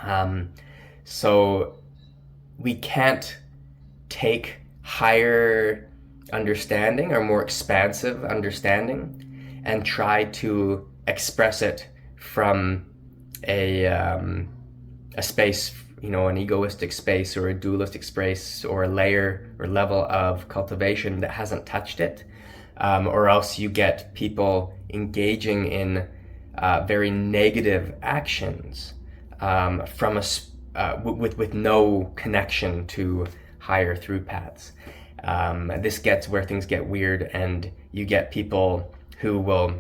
Um, so we can't take higher understanding or more expansive understanding and try to express it from a space, an egoistic space or a dualistic space or a layer or level of cultivation that hasn't touched it, or else you get people engaging in very negative actions from with no connection to higher through paths. This gets where things get weird, and you get people who will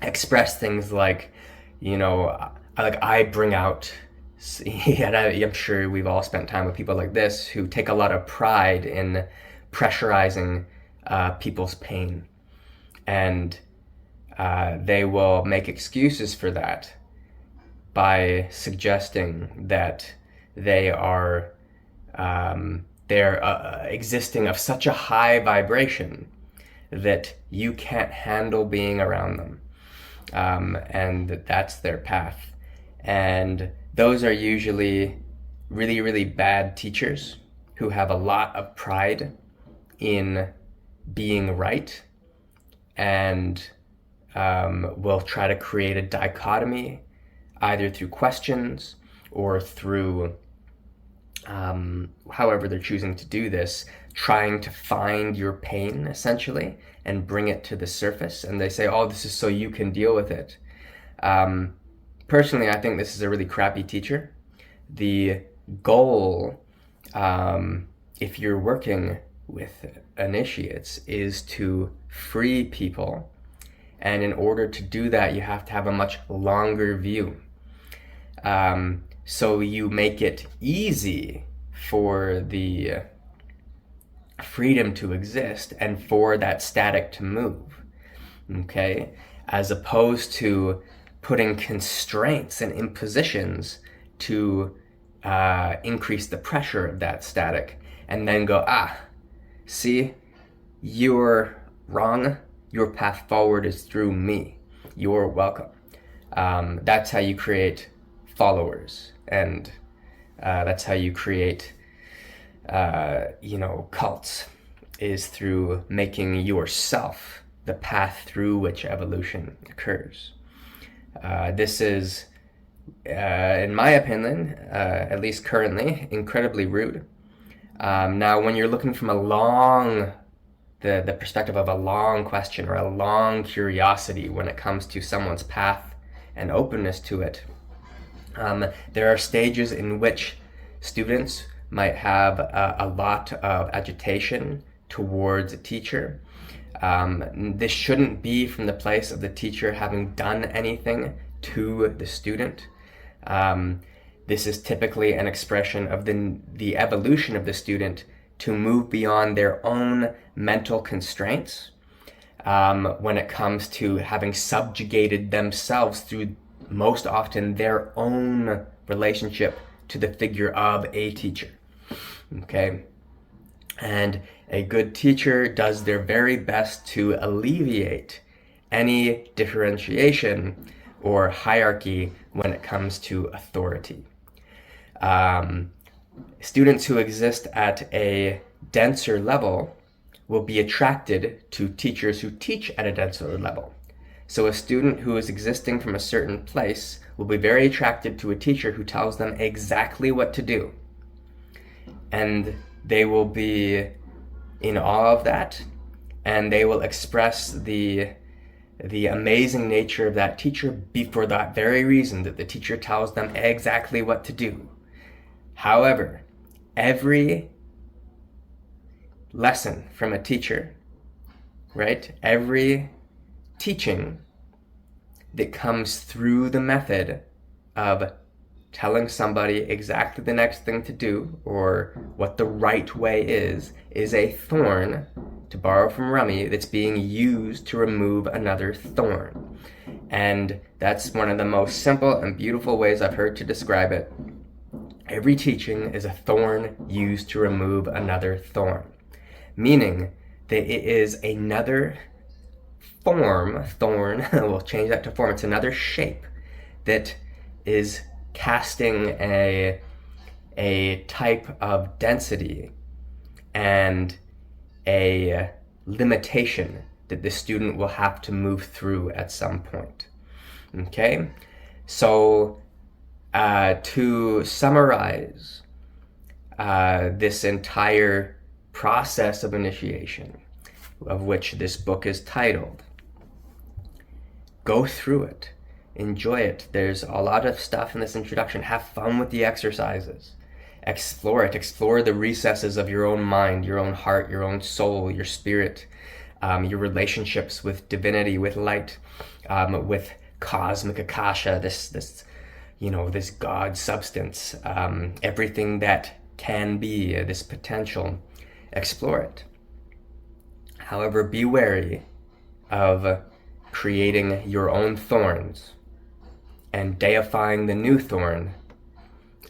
express things like, I bring out, and I'm sure we've all spent time with people like this who take a lot of pride in pressurizing people's pain, and they will make excuses for that by suggesting that they are they're existing of such a high vibration that you can't handle being around them, and that's their path. And those are usually really, really bad teachers who have a lot of pride in being right, and will try to create a dichotomy either through questions or through however they're choosing to do this, trying to find your pain essentially and bring it to the surface. And they say, oh, this is so you can deal with it. Personally, I think this is a really crappy teacher. The goal, if you're working with initiates, is to free people. And in order to do that, you have to have a much longer view. So you make it easy for the freedom to exist and for that static to move, okay? As opposed to putting constraints and impositions to increase the pressure of that static, and then go, see, you're wrong, your path forward is through me, you're welcome. That's how you create followers, and that's how you create cults, is through making yourself the path through which evolution occurs. This is, in my opinion, at least currently, incredibly rude. Now, when you're looking from the perspective of a long question or a long curiosity when it comes to someone's path and openness to it, there are stages in which students might have a lot of agitation towards a teacher. This shouldn't be from the place of the teacher having done anything to the student. This is typically an expression of the evolution of the student to move beyond their own mental constraints when it comes to having subjugated themselves through most often their own relationship to the figure of a teacher. Okay? And a good teacher does their very best to alleviate any differentiation or hierarchy when it comes to authority. Students who exist at a denser level will be attracted to teachers who teach at a denser level. So a student who is existing from a certain place will be very attracted to a teacher who tells them exactly what to do. And they will be in awe of that, and they will express the amazing nature of that teacher for that very reason, that the teacher tells them exactly what to do. However, every lesson from a teacher, right? Every teaching that comes through the method of telling somebody exactly the next thing to do or what the right way is a thorn, to borrow from Rummy, that's being used to remove another thorn. And that's one of the most simple and beautiful ways I've heard to describe it. Every teaching is a thorn used to remove another thorn, meaning that it is another thorn, we'll change that to form, it's another shape that is casting a type of density and a limitation that the student will have to move through at some point. Okay, so to summarize this entire process of initiation, of which this book is titled, go through it, enjoy it. There's a lot of stuff in this introduction. Have fun with the exercises. Explore it. Explore the recesses of your own mind, your own heart, your own soul, your spirit, your relationships with divinity, with light, with cosmic akasha, this God substance, everything that can be, this potential. Explore it. However, be wary of creating your own thorns and deifying the new thorn,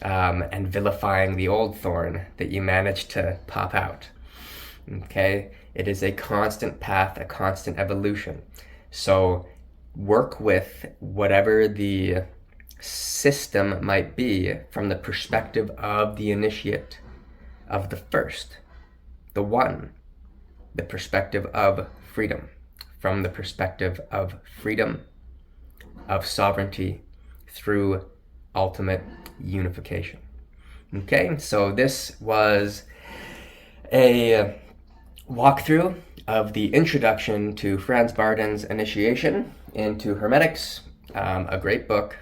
and vilifying the old thorn that you managed to pop out. Okay? It is a constant path, a constant evolution. So work with whatever the system might be from the perspective of the initiate, of the first, the one, the perspective of freedom, from the perspective of freedom, of sovereignty, through ultimate unification. Okay, so this was a walkthrough of the introduction to Franz Varden's initiation into Hermetics, a great book.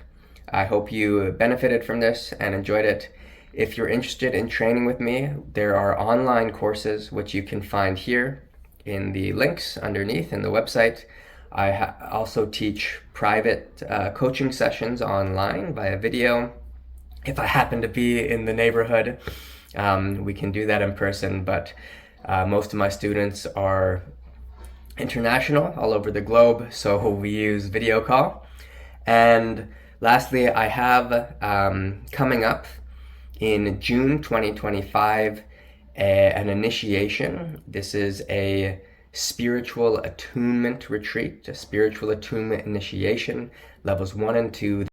I hope you benefited from this and enjoyed it. If you're interested in training with me, there are online courses which you can find here in the links underneath in the website. I also teach private coaching sessions online via video. If I happen to be in the neighborhood, we can do that in person, but most of my students are international, all over the globe, so we use video call. And lastly, I have coming up in June 2025 an initiation. This is a spiritual attunement retreat, a spiritual attunement initiation, levels 1 and 2.